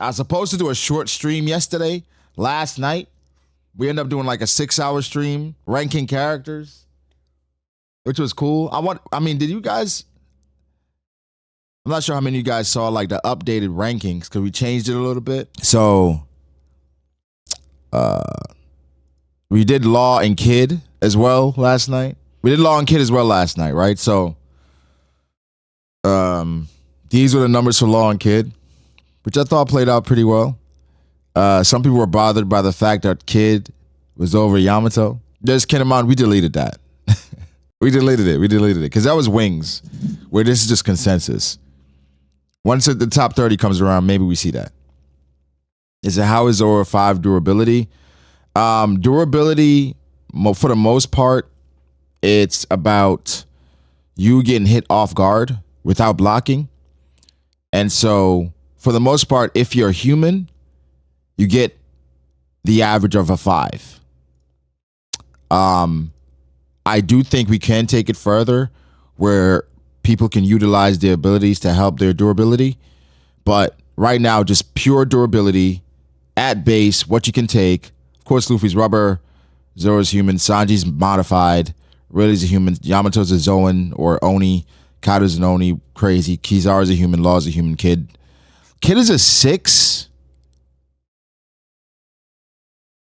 I was supposed to do a short stream yesterday. Last night, we ended up doing like a 6-hour stream ranking characters, which was cool. Did you guys? I'm not sure how many of you guys saw like the updated rankings because we changed it a little bit. So, we did Law and Kid as well last night. We did Law and Kid as well last night, right? So, these were the numbers for Law and Kid, which I thought played out pretty well. Some people were bothered by the fact that Kid was over Yamato. Just Kinemon, we deleted that. We deleted it because that was Wings, where this is just consensus. Once the top 30 comes around, maybe we see that. Is it how is Zora 5 durability? Durability, for the most part, it's about you getting hit off guard without blocking. And so, for the most part, if you're human, you get the average of a 5. I do think we can take it further where people can utilize their abilities to help their durability. But right now, just pure durability at base, what you can take. Of course, Luffy's rubber, Zoro's human, Sanji's modified, Ridley's a human, Yamato's a Zoan or Oni, Kaido's an Oni, crazy, Kizaru's a human, Law's a human, Kid. Kid is a 6.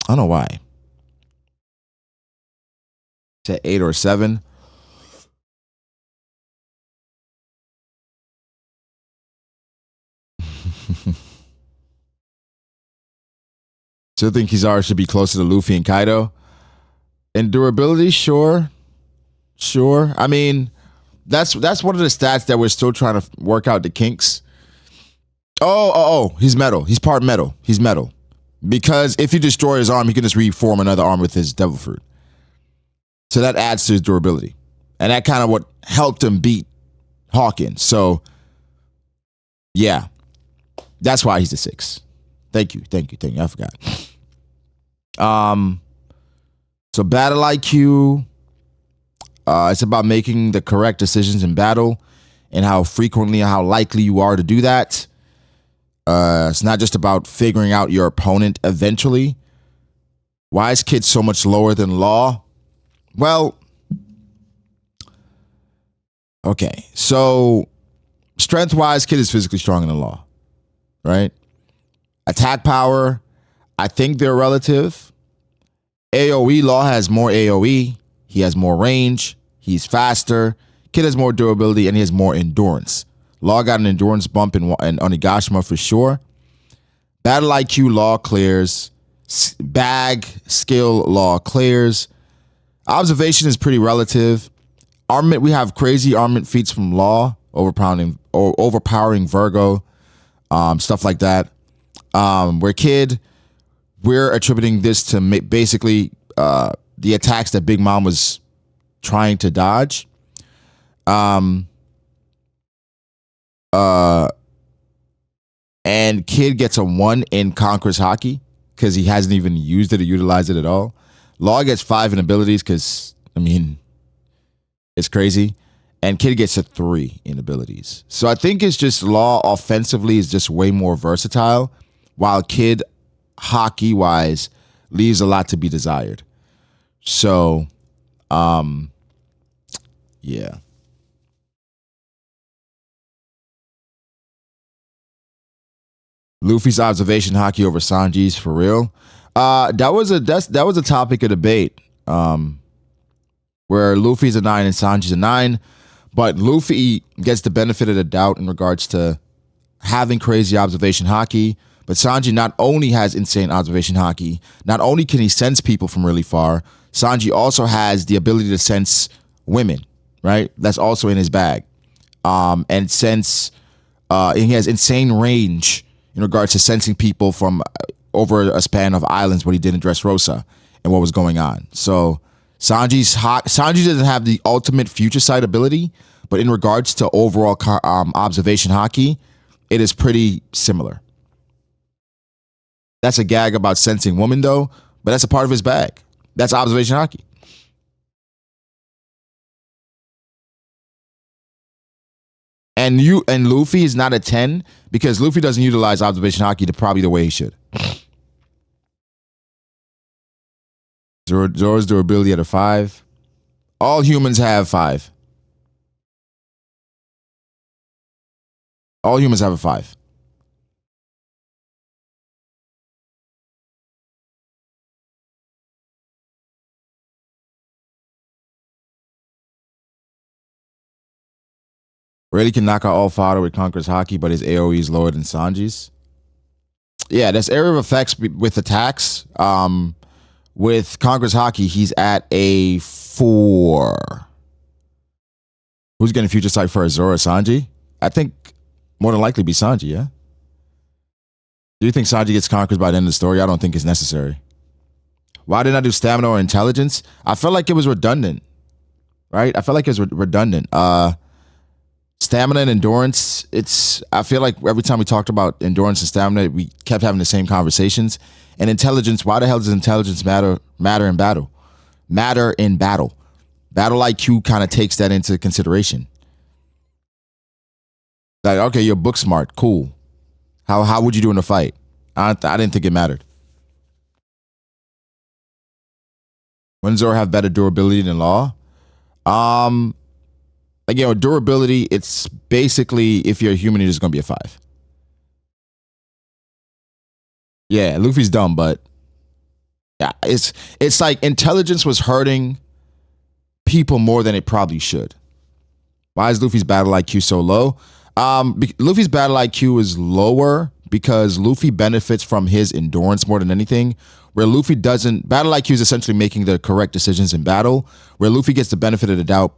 I don't know why. It's at 8 or 7. Still think Kizaru should be closer to Luffy and Kaido. And durability, sure. I mean, that's one of the stats that we're still trying to work out the kinks. Oh, he's metal. He's part metal. He's metal. Because if you destroy his arm, he can just reform another arm with his devil fruit. So that adds to his durability. And that kind of what helped him beat Hawkins. So, yeah. That's why he's a 6. Thank you. I forgot. So battle IQ. It's about making the correct decisions in battle and how frequently and how likely you are to do that. It's not just about figuring out your opponent eventually. Why is Kid so much lower than Law? Well, okay. So strength-wise, Kid is physically stronger than Law, right? Attack power, I think they're relative. AoE, Law has more AoE. He has more range. He's faster. Kid has more durability, and he has more endurance. Law got an endurance bump in Onigashima for sure. Battle IQ, Law clears. Bag skill, Law clears. Observation is pretty relative. Armament, we have crazy armament feats from Law, overpowering Virgo, stuff like that. Where Kid, we're attributing this to basically the attacks that Big Mom was trying to dodge. And Kid gets a 1 in Conqueror's Haki because he hasn't even used it or utilized it at all. Law gets 5 in abilities because, it's crazy. And Kid gets a 3 in abilities. So I think it's just Law offensively is just way more versatile, while Kid, hockey-wise, leaves a lot to be desired. So, yeah. Luffy's observation hockey over Sanji's for real. That was a topic of debate. Where Luffy's a 9 and Sanji's a 9, but Luffy gets the benefit of the doubt in regards to having crazy observation hockey. But Sanji not only has insane observation hockey, not only can he sense people from really far, Sanji also has the ability to sense women, right? That's also in his bag. And he has insane range in regards to sensing people from over a span of islands, what he did in Dressrosa and what was going on. So Sanji doesn't have the ultimate future sight ability, but in regards to overall observation hockey, it is pretty similar. That's a gag about sensing woman, though, but that's a part of his bag. That's observation hockey. And Luffy is not a 10 because Luffy doesn't utilize observation haki probably the way he should. Zoro's durability at a 5. All humans have 5. All humans have a 5. Rayleigh can knock out all fodder with Conqueror's haki, but his AoE is lower than Sanji's. Yeah, that's area of effects with attacks. With Conqueror's haki, he's at a 4. Who's getting future sight first, Zoro or Sanji? I think more than likely be Sanji, yeah? Do you think Sanji gets conquered by the end of the story? I don't think it's necessary. Why didn't I do stamina or intelligence? I felt like it was redundant, right? I felt like it was redundant. Stamina and endurance, I feel like every time we talked about endurance and stamina, we kept having the same conversations. And intelligence, why the hell does intelligence matter in battle? Matter in battle. Battle IQ kind of takes that into consideration. Like, okay, you're book smart, cool. How would you do in a fight? I didn't think it mattered. When does Zoro have better durability than Law? Like, durability, it's basically, if you're a human, you're just going to be a 5. Yeah, Luffy's dumb, but yeah, it's like intelligence was hurting people more than it probably should. Why is Luffy's battle IQ so low? Luffy's battle IQ is lower because Luffy benefits from his endurance more than anything. Where Luffy doesn't, battle IQ is essentially making the correct decisions in battle, where Luffy gets the benefit of the doubt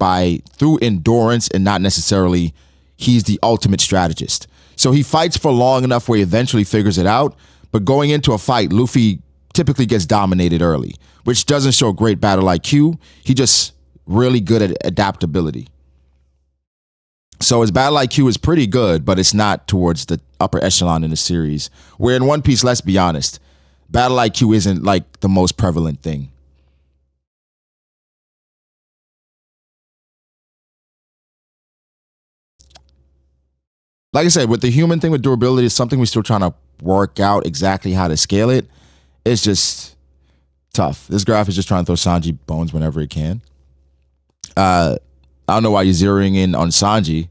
through endurance and not necessarily he's the ultimate strategist. So he fights for long enough where he eventually figures it out, but going into a fight, Luffy typically gets dominated early, which doesn't show great battle IQ. He just really good at adaptability. So his battle IQ is pretty good, but it's not towards the upper echelon in the series. Where in One Piece, let's be honest, battle IQ isn't like the most prevalent thing. Like I said, with the human thing with durability, it's something we're still trying to work out exactly how to scale it. It's just tough. This graph is just trying to throw Sanji bones whenever it can. I don't know why you're zeroing in on Sanji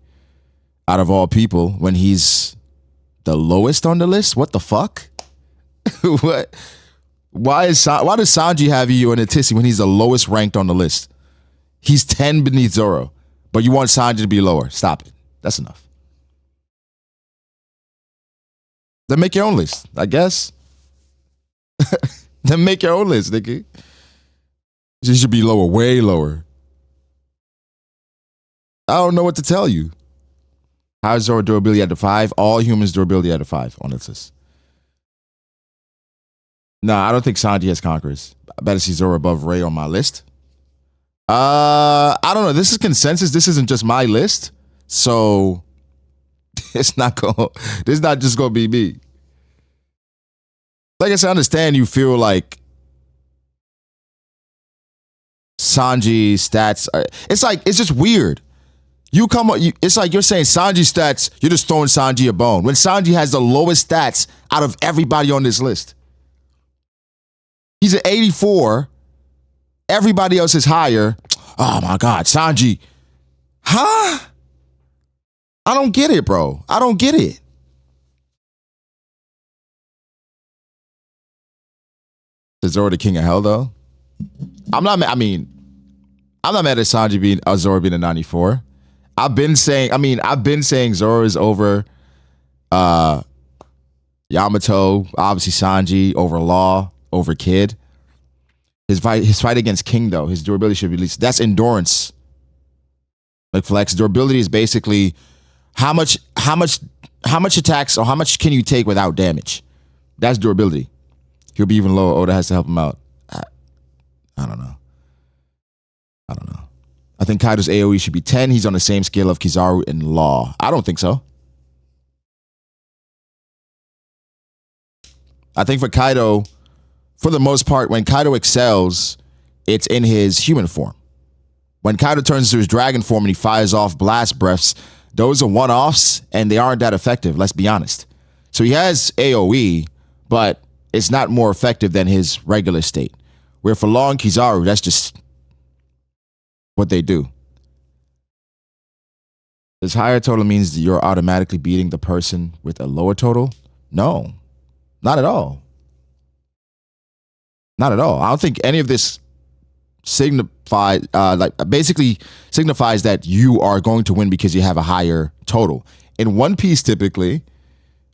out of all people when he's the lowest on the list. What the fuck? What? Why does Sanji have you in a tissy when he's the lowest ranked on the list? He's 10 beneath Zoro, but you want Sanji to be lower. Stop it. That's enough. Then make your own list, I guess. Then make your own list, nigga. You should be lower, way lower. I don't know what to tell you. How is Zoro durability at a 5? All humans durability at a 5 on this list. No, I don't think Sanji has conquerors. I better see Zoro above Ray on my list. I don't know. This is consensus. This isn't just my list. So this is not just gonna be me. Like I said, I understand you feel like Sanji's stats it's just weird. It's like you're saying Sanji's stats, you're just throwing Sanji a bone. When Sanji has the lowest stats out of everybody on this list. He's at 84. Everybody else is higher. Oh my God, Sanji. Huh? I don't get it, bro. I don't get it. Is Zoro the king of hell, though? I'm not mad at Sanji being Zoro being a 94. I've been saying Zoro is over Yamato, obviously Sanji, over Law, over Kid. His fight against King, though, his durability should be at least. That's endurance. Like flex. Durability is basically how much attacks or how much can you take without damage. That's durability. He'll be even lower. Oda has to help him out. I don't know. I think Kaido's AoE should be 10. He's on the same scale of Kizaru and Law. I don't think so. I think for Kaido, for the most part, when Kaido excels, it's in his human form. When Kaido turns into his dragon form and he fires off blast breaths, those are one-offs and they aren't that effective, let's be honest. So he has AoE, but it's not more effective than his regular state. Where for long Kizaru, that's just what they do. Does higher total means you're automatically beating the person with a lower total? No, not at all. Not at all. I don't think any of this signifies basically signifies that you are going to win because you have a higher total. In One Piece typically,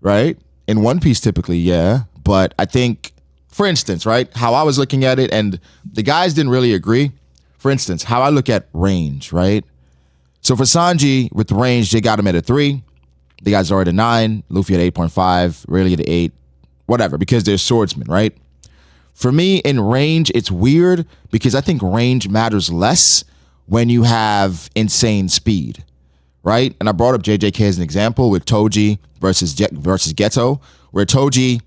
right? In One Piece typically, yeah. But I think, for instance, right, how I was looking at it, and the guys didn't really agree. For instance, how I look at range, right? So for Sanji, with the range, they got him at a 3. They got Zoro at a 9, Luffy at 8.5, Rayleigh at 8, whatever, because they're swordsmen, right? For me, in range, it's weird because I think range matters less when you have insane speed, right? And I brought up JJK as an example with Toji versus Geto, where Toji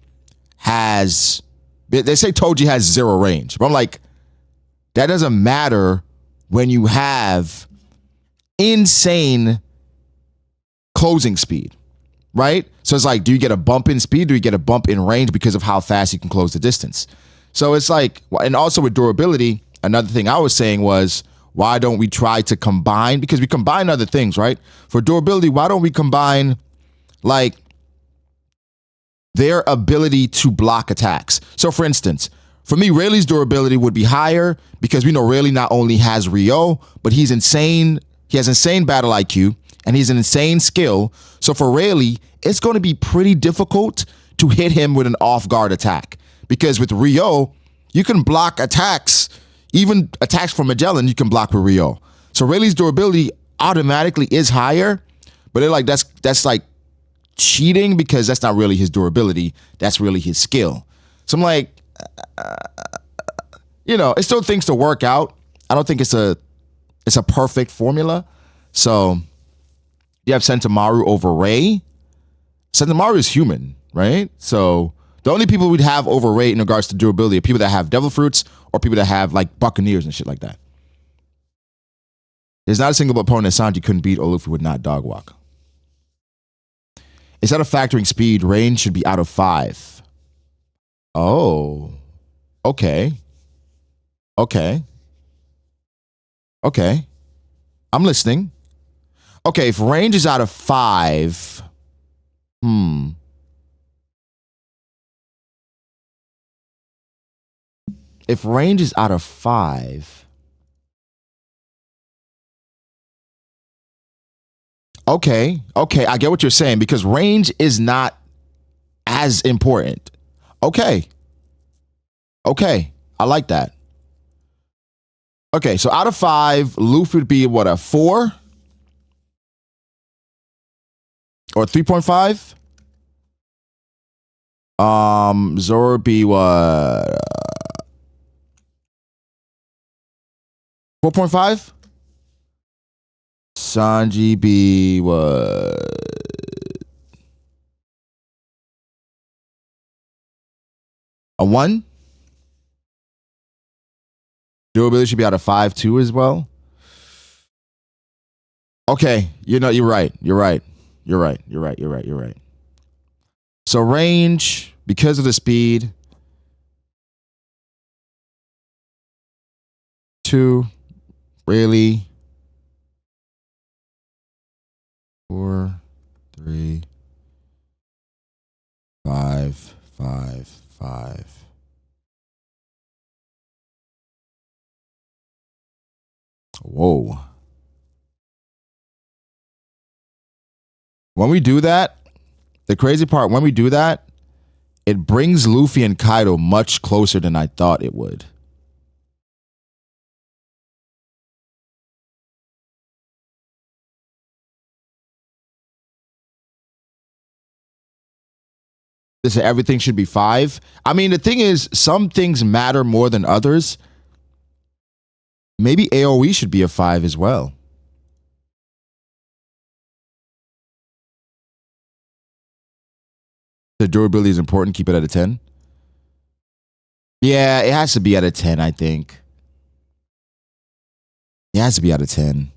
has, they say Toji has 0 range, but I'm like, that doesn't matter when you have insane closing speed, right? So it's like, do you get a bump in speed? Do you get a bump in range because of how fast you can close the distance? So it's like, and also with durability, another thing I was saying was, why don't we try to combine, because we combine other things, right? For durability, why don't we combine like their ability to block attacks? So for instance, for me, Rayleigh's durability would be higher because we know Rayleigh not only has Rio, but he's insane. He has insane battle IQ and he's an insane skill. So for Rayleigh, it's going to be pretty difficult to hit him with an off-guard attack. Because with Rio, you can block attacks, even attacks from Magellan, you can block with Rio. So Rayleigh's durability automatically is higher, but they're like, that's like cheating because that's not really his durability. That's really his skill. So I'm like, it's still things to work out. I don't think it's a perfect formula. So you have Sentomaru over Ray. Sentomaru is human, right? So the only people we'd have over Ray in regards to durability are people that have devil fruits or people that have like Buccaneers and shit like that. There's not a single opponent Sanji couldn't beat or Luffy would not dog walk. Instead of factoring speed, range should be out of 5. Oh, okay. Okay. I'm listening. Okay, if range is out of 5, If range is out of 5, okay, I get what you're saying because range is not as important. Okay, I like that. Okay, so out of 5, Luffy would be what, a 4? Or 3.5? Zoro would be what? 4.5? Sanji be what? A 1? Durability should be out of 5 too as well. Okay, you're right. So range, because of the speed, 2, Rayleigh, 4, 3, 5, 5, 5. Whoa. When we do that, the crazy part, when we do that, it brings Luffy and Kaido much closer than I thought it would. They say everything should be 5. I mean, the thing is, some things matter more than others. Maybe AoE should be a 5 as well. The durability is important. Keep it at a 10. Yeah, it has to be at a 10, I think. It has to be at a 10.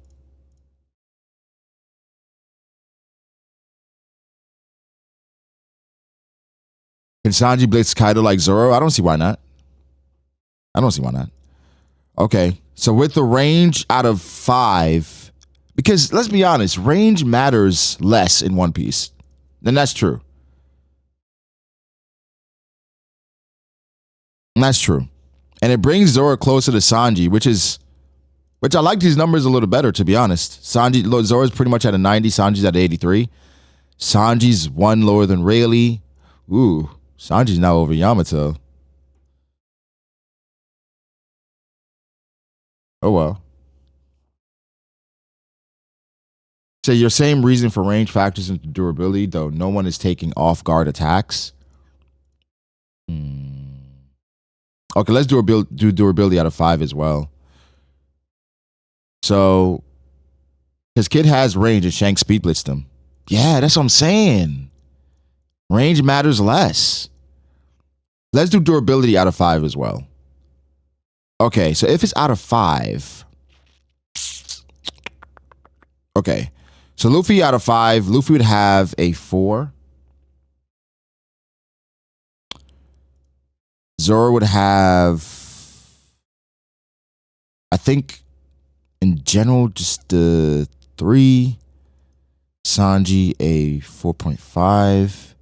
Can Sanji blitz Kaido like Zoro? I don't see why not. I don't see why not. Okay, so with the range out of 5, because let's be honest, range matters less in One Piece. And that's true. And that's true. And it brings Zoro closer to Sanji, which I like these numbers a little better, to be honest. Zoro's pretty much at a 90, Sanji's at 83. Sanji's 1 lower than Rayleigh. Ooh, Sanji's now over Yamato. Oh well. So your same reason for range factors into durability, though no one is taking off guard attacks. Okay, let's do durability out of 5 as well. So, because Kid has range and Shanks speed blitzed him. Yeah, that's what I'm saying. Range matters less. Let's do durability out of 5 as well. Okay, so if it's out of 5. Okay, so Luffy out of 5, Luffy would have a 4. Zoro would have, I think, in general, just the 3. Sanji a 4.5.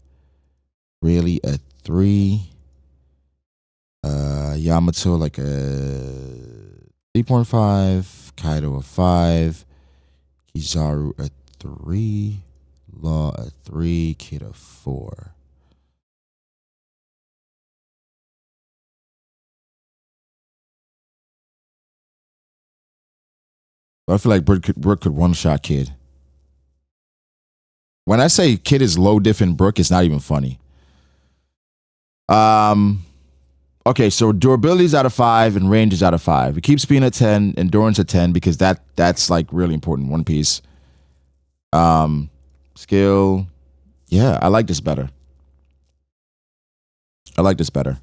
Rayleigh a 3. Yamato like a 3.5. Kaido a 5. Kizaru a 3. Law a 3. Kid a 4. I feel like Brook could one-shot Kid. When I say Kid is low diff in Brook, it's not even funny. Okay, so durability is out of 5 and range is out of 5. We keep speed at 10, endurance at 10 because that's like really important in One Piece. Skill, yeah, I like this better. I like this better.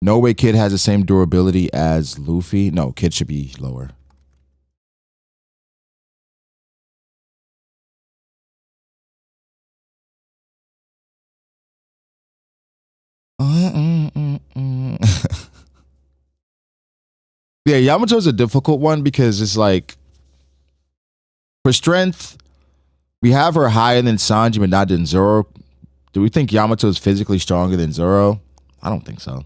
No way Kid has the same durability as Luffy. No, Kid should be lower. Yeah, Yamato's a difficult one because it's like, for strength, we have her higher than Sanji, but not than Zoro. Do we think Yamato is physically stronger than Zoro? I don't think so.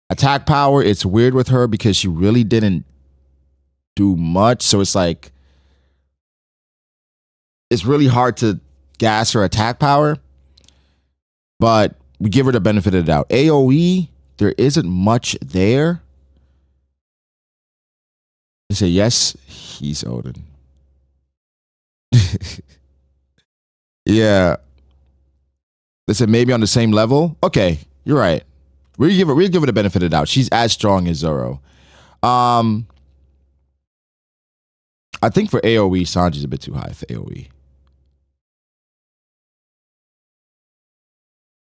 Attack power, it's weird with her because she really didn't do much. So it's like, it's really hard to gas her attack power, but we give her the benefit of the doubt. AoE, there isn't much there. They say, yes, he's Odin. Yeah. They said maybe on the same level. Okay, you're right. We give her the benefit of the doubt. She's as strong as Zoro. I think for AoE, Sanji's a bit too high for AoE.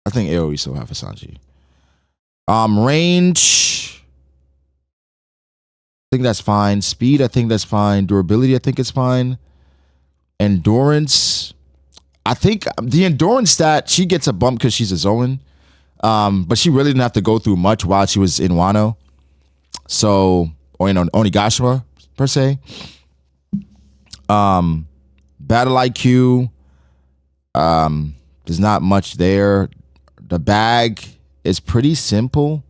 I think AoE is so high for Sanji. Range, I think that's fine. Speed, I think that's fine. Durability, I think it's fine. Endurance, I think the endurance stat, she gets a bump because she's a Zoan. But she really didn't have to go through much while she was in Wano. So, or Onigashima, per se. Battle IQ, there's not much there. The bag is pretty simple.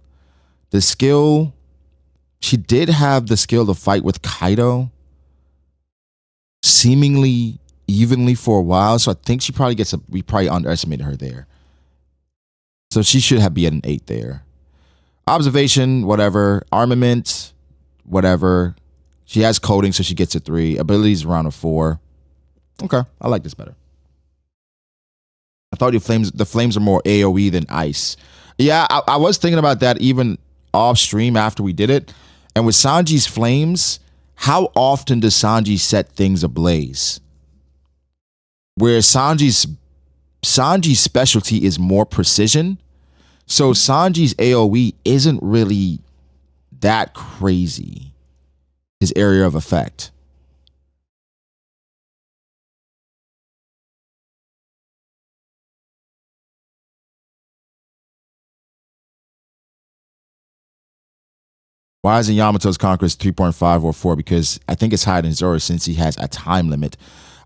The skill, she did have the skill to fight with Kaido seemingly evenly for a while. So I think she probably we probably underestimated her there. So she should be at an 8 there. Observation, whatever. Armament, whatever. She has coding, so she gets a 3. Abilities around a 4. Okay, I like this better. I thought the flames are more AoE than ice. Yeah, I was thinking about that even off stream after we did it. And with Sanji's flames, how often does Sanji set things ablaze? Where Sanji's specialty is more precision. So Sanji's AoE isn't really that crazy. his area of effect. Why isn't Yamato's Conquest 3.5 or 4? Because I think it's higher than Zoro since he has a time limit.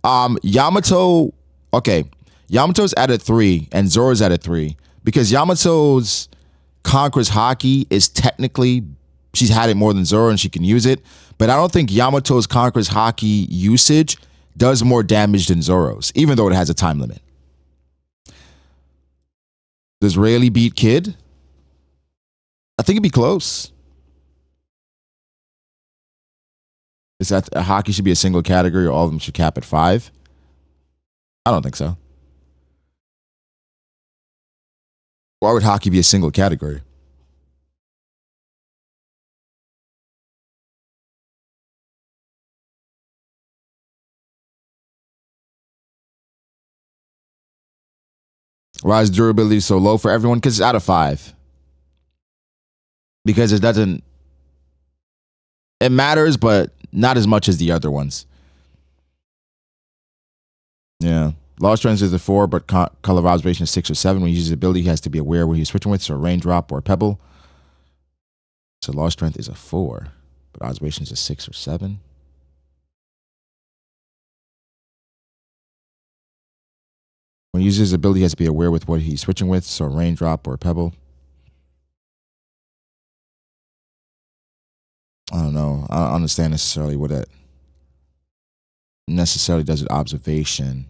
Yamato, okay. Yamato's at a 3 and Zoro's at a 3 because Yamato's Conquest Haki is technically, she's had it more than Zoro and she can use it. But I don't think Yamato's Conquest Haki usage does more damage than Zoro's, even though it has a time limit. Does Rayleigh beat Kid? I think it'd be close. Is that hockey should be a single category or all of them should cap at 5? I don't think so. Why would hockey be a single category? Why is durability so low for everyone? Because it's out of 5. Because it doesn't, it matters, but not as much as the other ones. Yeah. Law strength is a 4, but color of observation is 6 or 7. When he uses his ability, he has to be aware what he's switching with, so a raindrop or a pebble. So law strength is a 4, but observation is a 6 or 7. When he uses his ability, he has to be aware with what he's switching with, so a raindrop or a pebble. I don't know. I don't understand necessarily what it necessarily does with observation.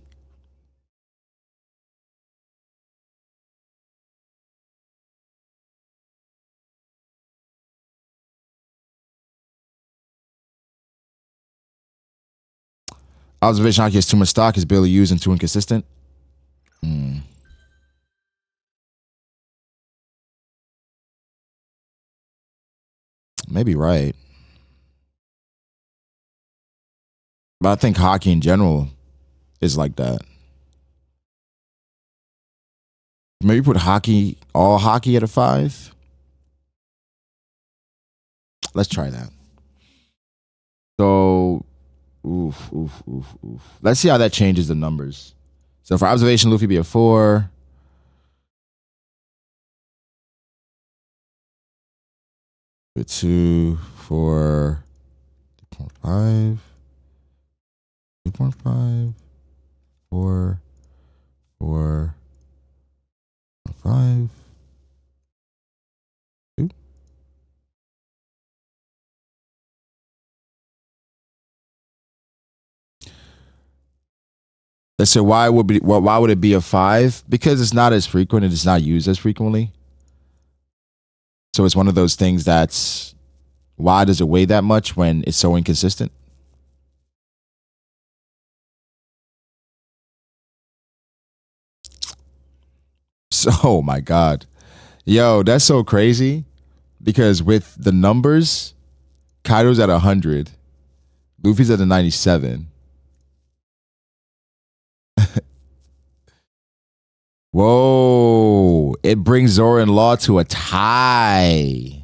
Observation hockey has too much stock, is barely used and too inconsistent. Maybe right. But I think hockey in general is like that. Maybe put hockey, all hockey at a 5. Let's try that. So, oof. Let's see how that changes the numbers. So for observation, Luffy be a 4. A 2, 4, 2.5, 2.5, 4, 4, 5, 2. Let's say why would it be a 5? Because it's not as frequent and it's not used as frequently. So it's one of those things that's, why does it weigh that much when it's so inconsistent? So, oh my God. Yo, that's so crazy because with the numbers, Kaido's at 100, Luffy's at a 97. Whoa, it brings Zoro and Law to a tie.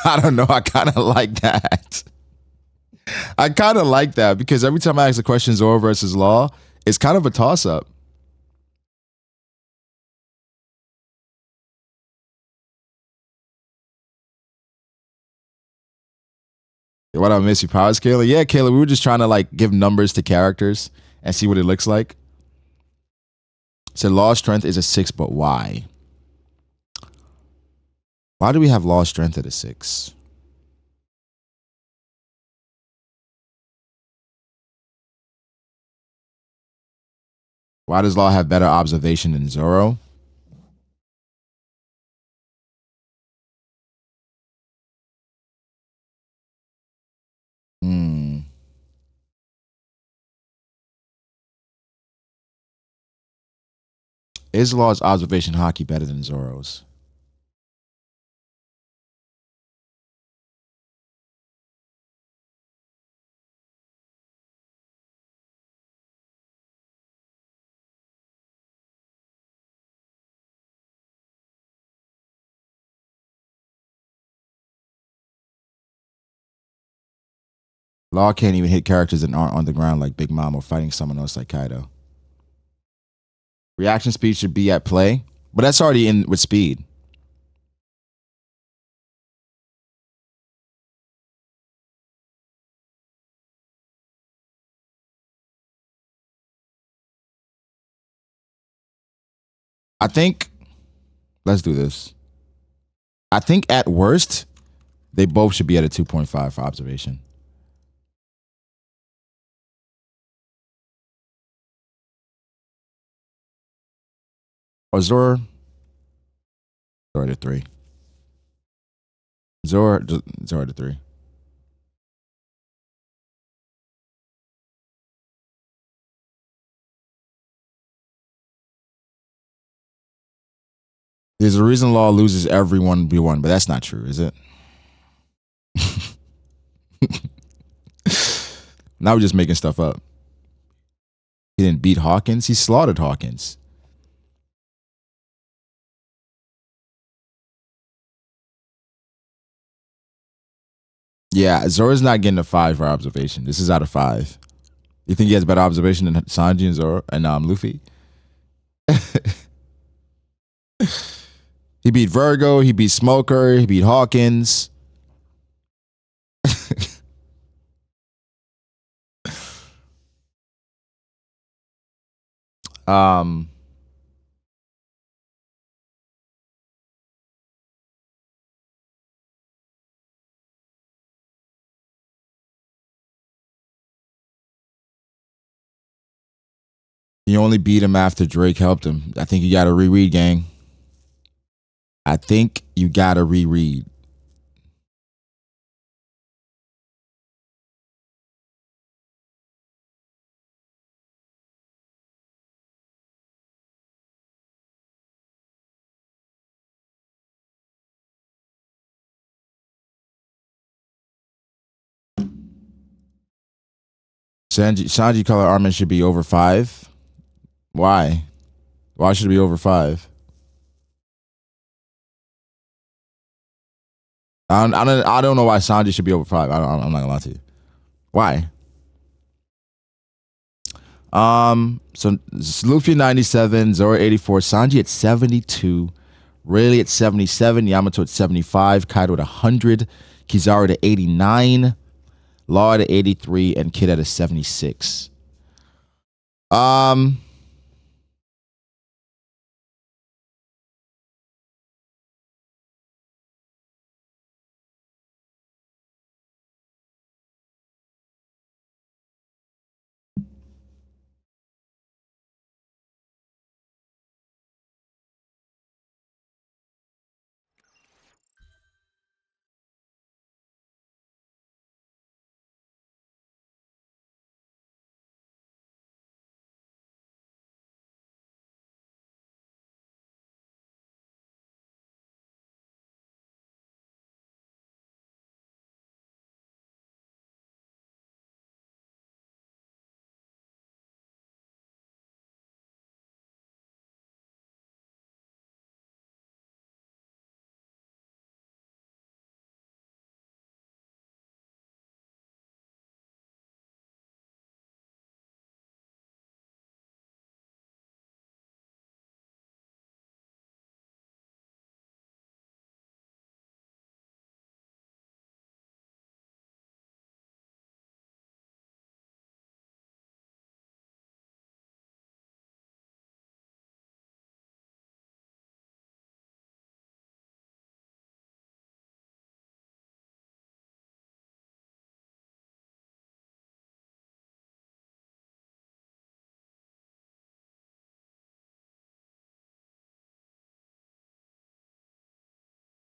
I don't know. I kind of like that. I kind of like that because every time I ask the question Zoro versus Law, it's kind of a toss up. What I miss you, power scaler? Yeah, Kayla, we were just trying to like give numbers to characters and see what it looks like. So Law strength is a 6, but why? Why do we have Law strength at a 6? Why does Law have better observation than Zoro? Hmm. Is Law's observation hockey better than Zoro's? Law can't even hit characters that aren't on the ground like Big Mom or fighting someone else like Kaido. Reaction speed should be at play, but that's already in with speed. I think, let's do this. I think at worst, they both should be at a 2.5 for observation. Or Zora to 3. Zora to 3. There's a reason Law loses every 1v1, but that's not true, is it? Now we're just making stuff up. He didn't beat Hawkins. He slaughtered Hawkins. Yeah, Zora's not getting a 5 for observation. This is out of 5. You think he has better observation than Sanji and Zoro and Luffy? He beat Virgo. He beat Smoker. He beat Hawkins. um, he only beat him after Drake helped him. I think you got to reread, gang. I think you got to reread. Sanji color armor should be over 5. Why? Why should it be over 5? I don't know why Sanji should be over 5. I'm not gonna lie to you. Why? So Luffy 97, Zoro 84, Sanji at 72, Rayleigh at 77, Yamato at 75, Kaido at 100, Kizaru at 89, Law at 83, and Kid at a 76.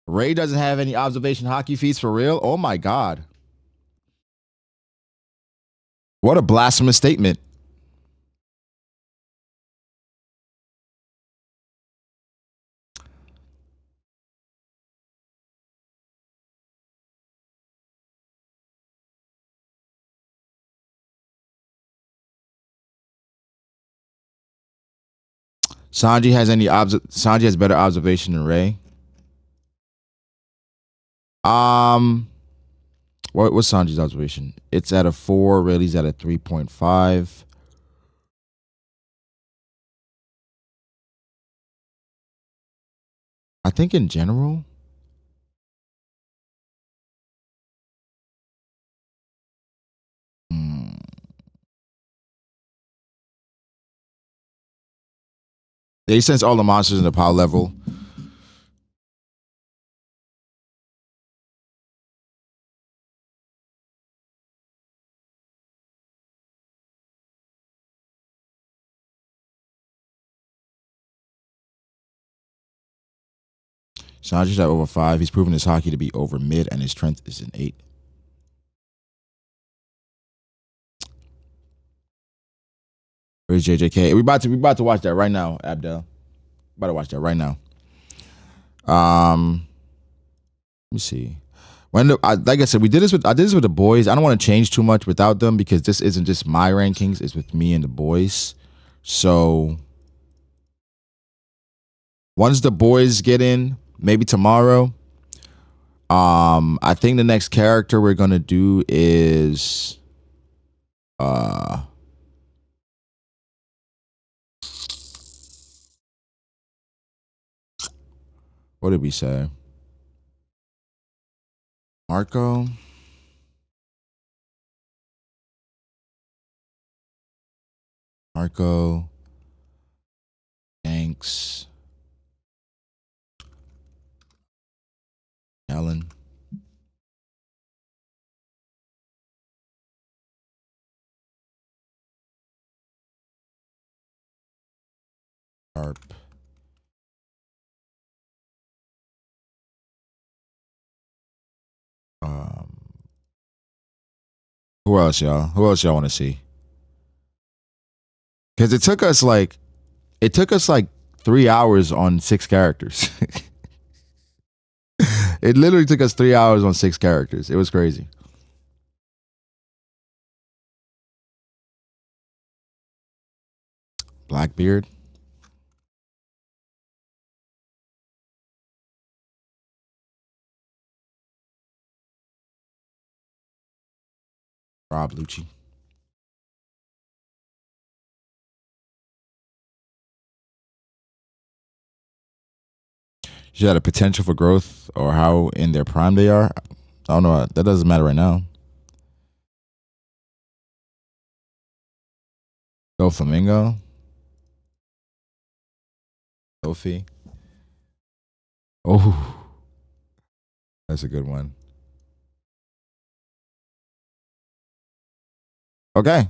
Ray doesn't have any observation hockey feats for real? Oh my god. What a blasphemous statement. Sanji has better observation than Ray. Um What's Sanji's observation? It's at a 4. Rayleigh's at a 3.5. I think in general. Hmm. They sense all the monsters in the power level. Sanji's at over 5. He's proven his hockey to be over mid, and his strength is an 8. Where's JJK? We about to watch that right now, Abdel. About to watch that right now. Let me see. Like I said, I did this with the boys. I don't want to change too much without them because this isn't just my rankings. It's with me and the boys. So once the boys get in, maybe tomorrow. I think the next character we're gonna do is what did we say? Marco. Thanks. Ellen. Sharp. Um, who else, y'all? Who else y'all want to see? Because it took us like 3 hours on 6 characters. It literally took us 3 hours on 6 characters. It was crazy. Blackbeard. Rob Lucci. She had a potential for growth or how in their prime they are. I don't know. That doesn't matter right now. Go Flamingo. Sophie. Oh, that's a good one. Okay.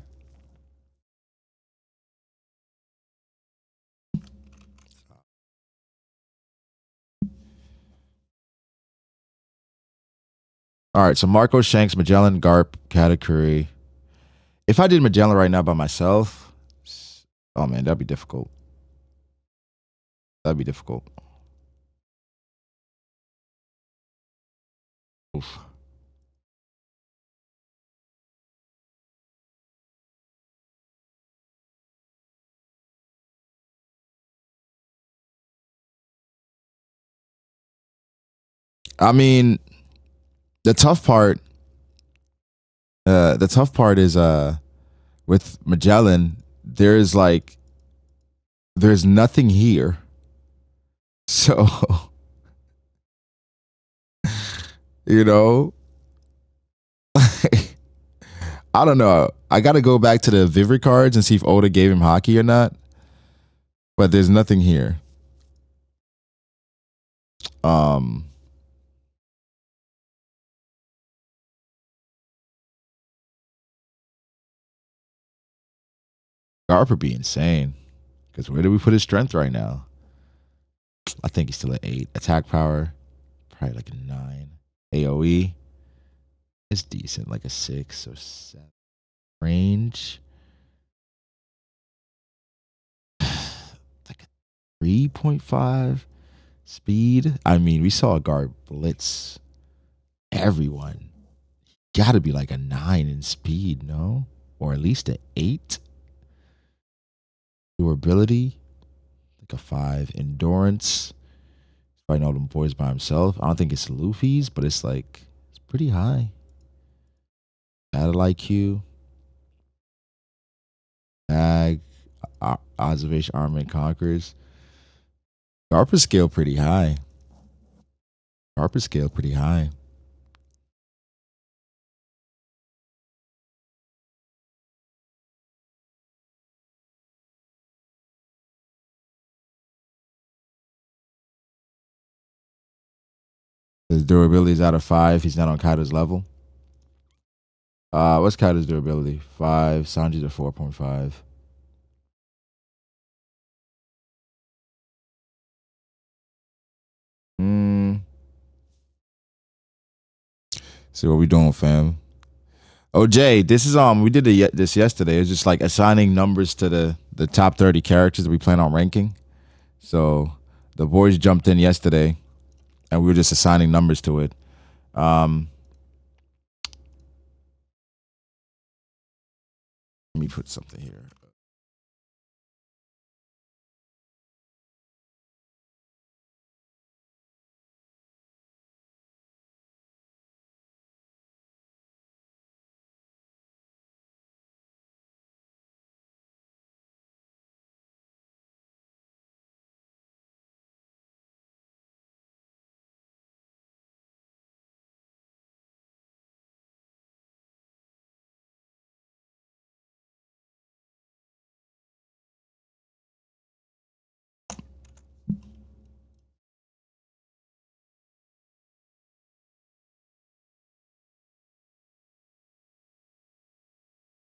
All right. So Marco Shanks, Magellan, Garp, Katakuri. If I did Magellan right now by myself, oh man, that'd be difficult. That'd be difficult. Oof. I mean, the tough part, is with Magellan, there's nothing here. So you know, I don't know. I got to go back to the Vivre cards and see if Oda gave him hockey or not. But there's nothing here. Um, Garp would be insane. Because where do we put his strength right now? I think he's still at 8. Attack power, probably like a 9. AOE is decent, like a 6 or 7. Range, like a 3.5. Speed, I mean, we saw Garp blitz everyone. Got to be like a 9 in speed, no? Or at least an 8. Durability, like a 5. Endurance, fighting all them boys by himself. I don't think it's Luffy's, but it's pretty high. Battle IQ, Mag, Observation, Armament, Conquerors. DARPA scale pretty high. DARPA scale pretty high. His durability is out of 5. He's not on Kaido's level. What's Kaido's durability? 5. Sanji's at 4.5. See what we doing, fam. Oh, Jay, this is we did this yesterday. It was just like assigning numbers to the top 30 characters that we plan on ranking. So the boys jumped in yesterday, and we were just assigning numbers to it. Let me put something here.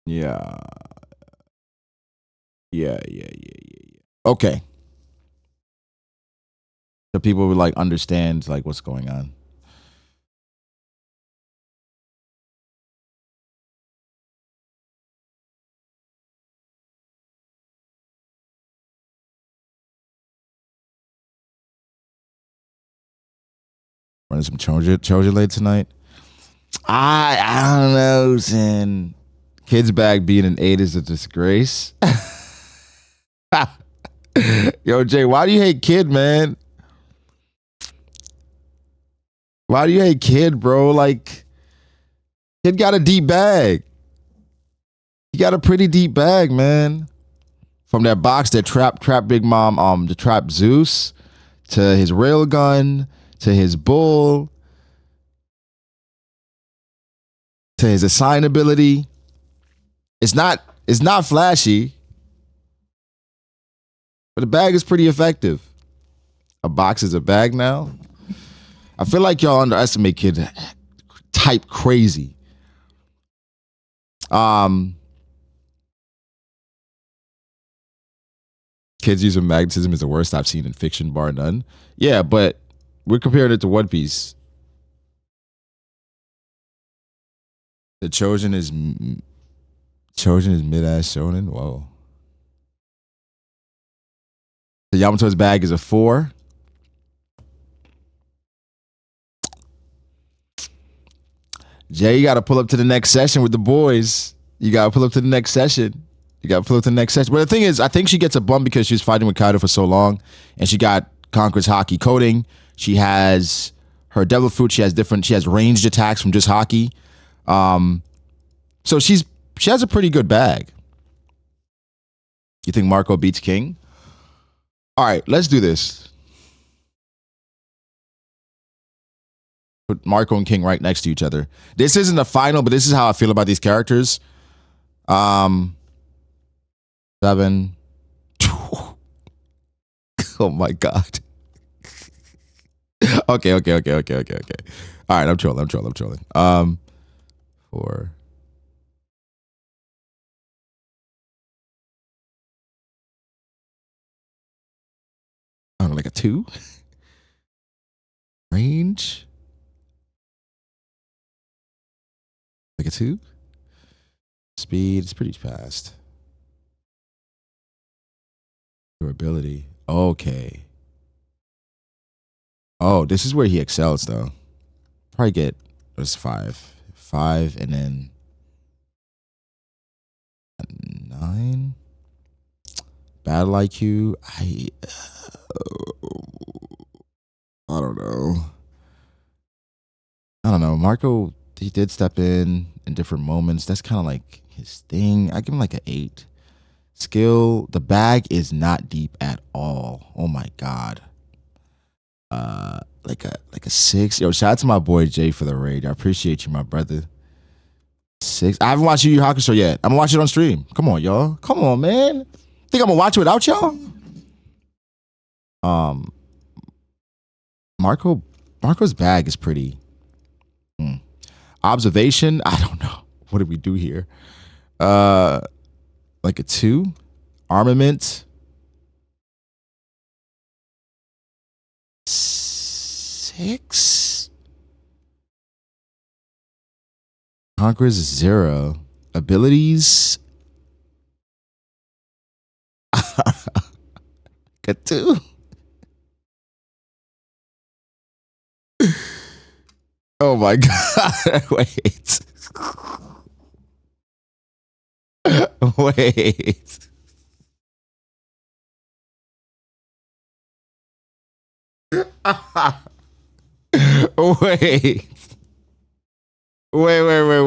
Yeah. Yeah. Okay. So people would like understand like what's going on. Running some Choja late tonight. I don't know, son. Kids bag being an 8 is a disgrace. Yo, Jay, why do you hate Kid, man? Why do you hate Kid, bro? Like, Kid got a deep bag. He got a pretty deep bag, man. From that box that trap Big Mom, the trap Zeus, to his railgun, to his bull, to his assign ability. It's not flashy, but the bag is pretty effective. A box is a bag now. I feel like y'all underestimate Kid type crazy. Kids using magnetism is the worst I've seen in fiction, bar none. Yeah, but we're comparing it to One Piece. The Trojan is mid ass shonen. Whoa. The Yamato's bag is a 4. Jay, you got to pull up to the next session with the boys. You got to pull up to the next session. But the thing is, I think she gets a bump because she was fighting with Kaido for so long, and she got Conqueror's Haki coding. She has her Devil Fruit. She has ranged attacks from just Haki. So she has a pretty good bag. You think Marco beats King? All right, let's do this. Put Marco and King right next to each other. This isn't the final, but this is how I feel about these characters. 7. Oh my god. Okay. All right, I'm trolling. 4. I don't know, like a 2. Range. Like a 2. Speed is pretty fast. Durability. Okay. Oh, this is where he excels though. Probably get 5. 5 and then 9. Battle IQ. I don't know. Marco, he did step in in different moments. That's kind of like his thing. I give him like an 8. Skill, the bag is not deep at all. Oh my god. Like a 6. Yo, shout out to my boy Jay for the raid. I appreciate you, my brother. 6. I haven't watched Yu Yu Hakusho yet. I'm gonna watch it on stream. Come on, y'all. Come on, man. Think I'm gonna watch it without y'all? Marco's bag is pretty. Observation, I don't know. What did we do here? Like a 2. Armament, 6. Conquerors, 0. Abilities, a 2. Oh my god! Wait. Wait. Wait. Wait.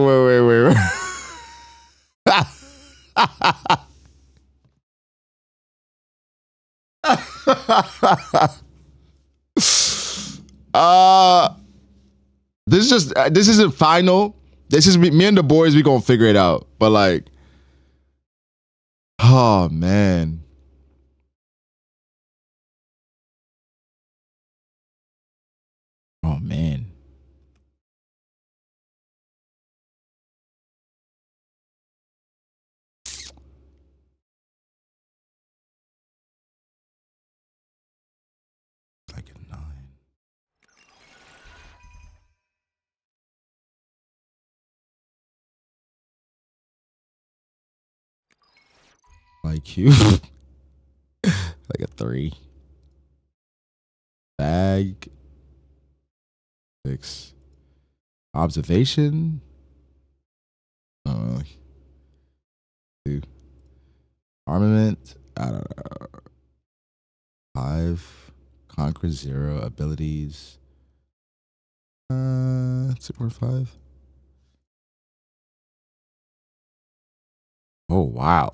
This isn't final. This is me and the boys. We gonna figure it out. But like, oh man. Oh man. Like a 9. IQ. Like a 3. Bag. 6. Observation. 2. Armament. I don't know. 5. Conquer, 0. Abilities. 6.5. Oh wow.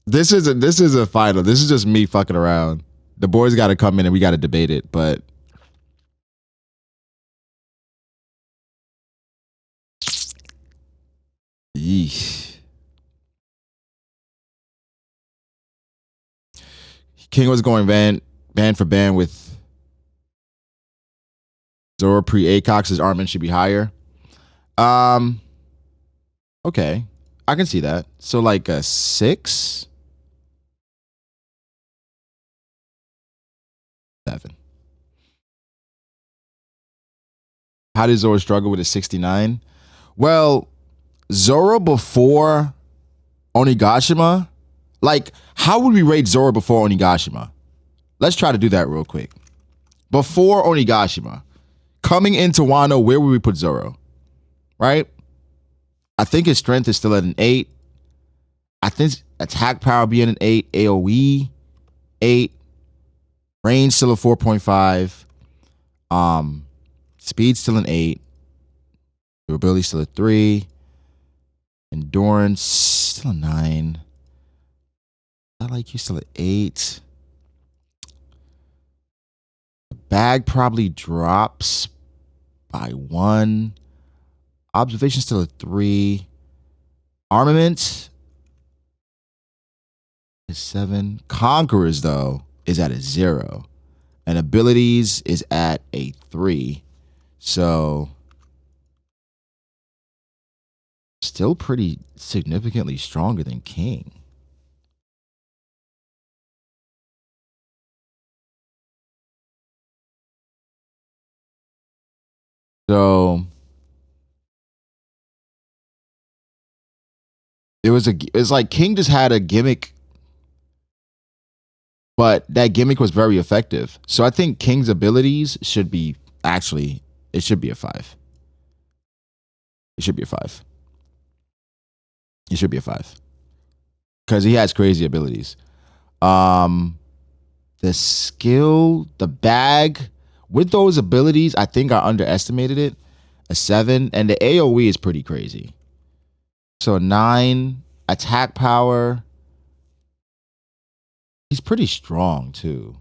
This is a final. This is just me fucking around. The boys got to come in and we got to debate it. But yeesh. King was going band for band with Zoro pre Acox's armament should be higher. Okay. I can see that. So like a 6, 7. How did Zoro struggle with a 69? Well, Zoro before Onigashima, like how would we rate Zoro before Onigashima? Let's try to do that real quick. Before Onigashima, coming into Wano, where would we put Zoro? Right? I think his strength is still at an 8. I think attack power being an 8. AoE, 8. Range still a 4.5. Speed still an 8. Durability still a 3. Endurance still a 9. I like you still at 8. The bag probably drops by 1. Observation still a 3. Armament is 7. Conquerors though is at a 0. And abilities is at a 3. So still pretty significantly stronger than King. So it's like King just had a gimmick, but that gimmick was very effective. So I think King's abilities should be Actually, it should be a 5. It should be a 5. It should be a 5 because he has crazy abilities. Um, the skill, the bag with those abilities, I think I underestimated it. A 7, and the AOE is pretty crazy. So 9 attack power. He's pretty strong too,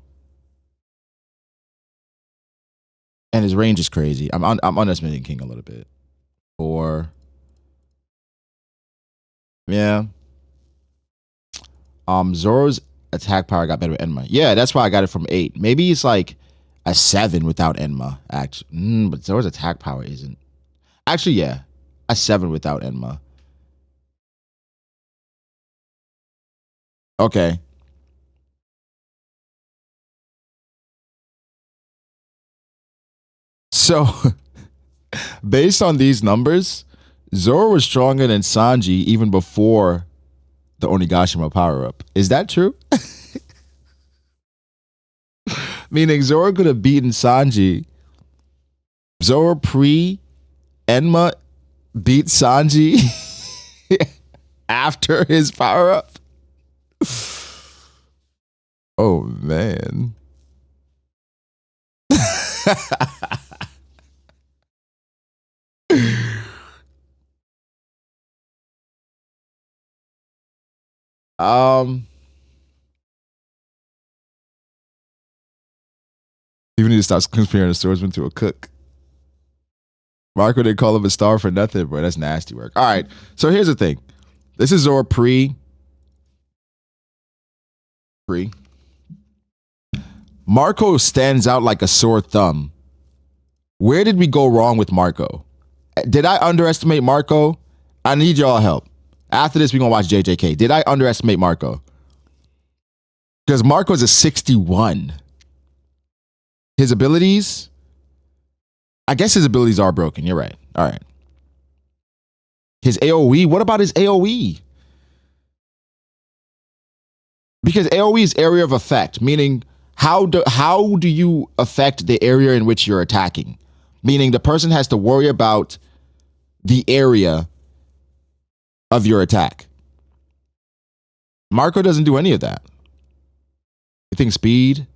and his range is crazy. I'm underestimating King a little bit. 4, yeah. Zoro's attack power got better with Enma. Yeah, that's why I got it from 8. Maybe it's like a 7 without Enma. Actually, but Zoro's attack power isn't. Actually, yeah, a 7 without Enma. Okay. So, based on these numbers, Zoro was stronger than Sanji even before the Onigashima power up. Is that true? Meaning Zoro could have beaten Sanji. Zoro pre Enma beat Sanji after his power up. Oh man. um Even need to stop comparing a swordsman to a cook. Marco didn't call him a star for nothing, bro. That's nasty work. All right. So here's the thing. This is Zoro pre. Marco stands out like a sore thumb. Where did we go wrong with Marco? Did I underestimate Marco? I need y'all help. After this, we're going to watch JJK. Did I underestimate Marco? Because Marco's a 61. His abilities, I guess his abilities are broken. You're right. All right. His AoE, what about his AoE? Because AoE is area of effect, meaning how do you affect the area in which you're attacking? Meaning the person has to worry about the area of your attack. Marco doesn't do any of that. You think speed?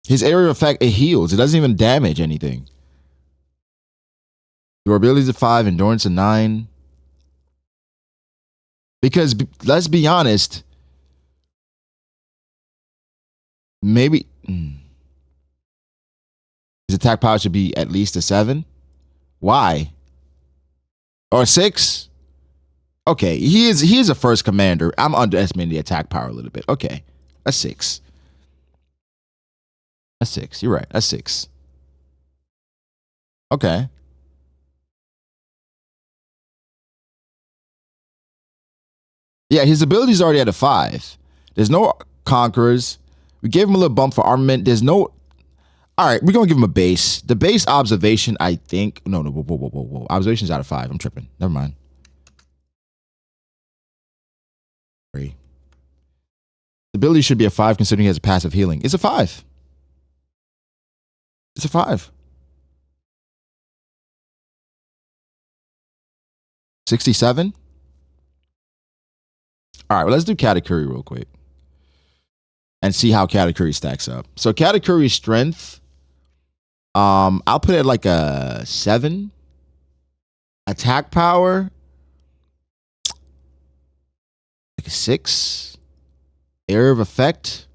His area of effect, it heals. It doesn't even damage anything. Durability is a 5, endurance a 9. Because let's be honest, maybe his attack power should be at least a 7. Why? Or a 6? Okay, he is a first commander. I'm underestimating the attack power a little bit. Okay, a 6. A 6. You're right. A 6. Okay. Yeah, his ability's already at a 5. There's no conquerors. We gave him a little bump for armament. There's no. All right, we're gonna give him a base. The base observation, I think. No, whoa. Observation's out of 5. I'm tripping. Never mind. 3. The ability should be a 5 considering he has a passive healing. It's a 5. It's a 5. 67. All right, well, let's do Katakuri real quick and see how Katakuri stacks up. So Katakuri's strength, I'll put it like a 7. Attack power, like a 6. Area of effect,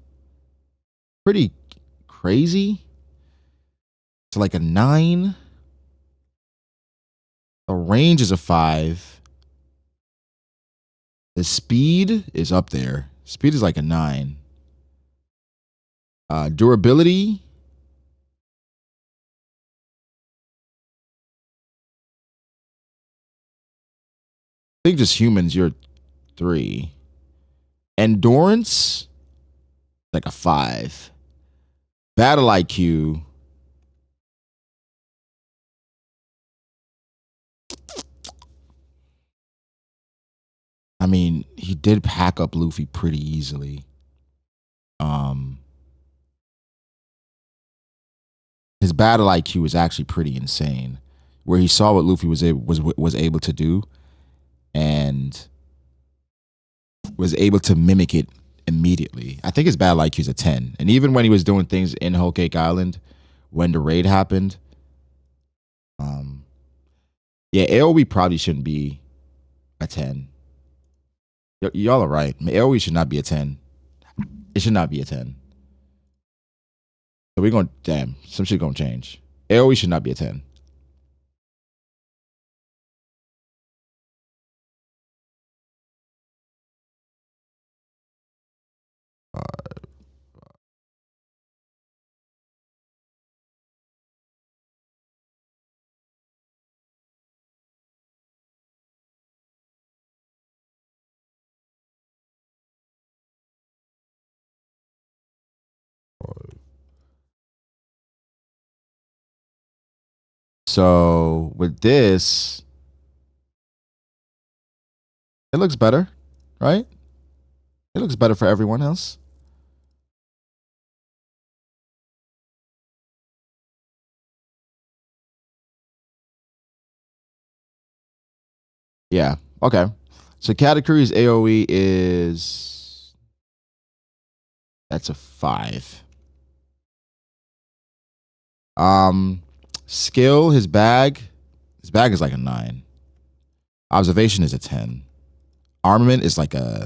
pretty crazy. So like a 9. The range is a 5. The speed is up there. Speed is like a 9. Durability. I think just humans, you're 3. Endurance, like a 5. Battle IQ. I mean, he did pack up Luffy pretty easily. his battle IQ is actually pretty insane, where he saw what Luffy was able to do and was able to mimic it immediately. I think his battle IQ is a 10. And even when he was doing things in Whole Cake Island, when the raid happened, yeah, AoE probably shouldn't be a 10. Y'all are right. AoE should not be a 10. It should not be a 10. So we're going, damn, some shit going to change. AoE should not be a 10. So with this, it looks better, right? It looks better for everyone else. Yeah. Okay. So categories AoE is that's a 5. Skill, his bag is like a 9. Observation is a 10. Armament is like a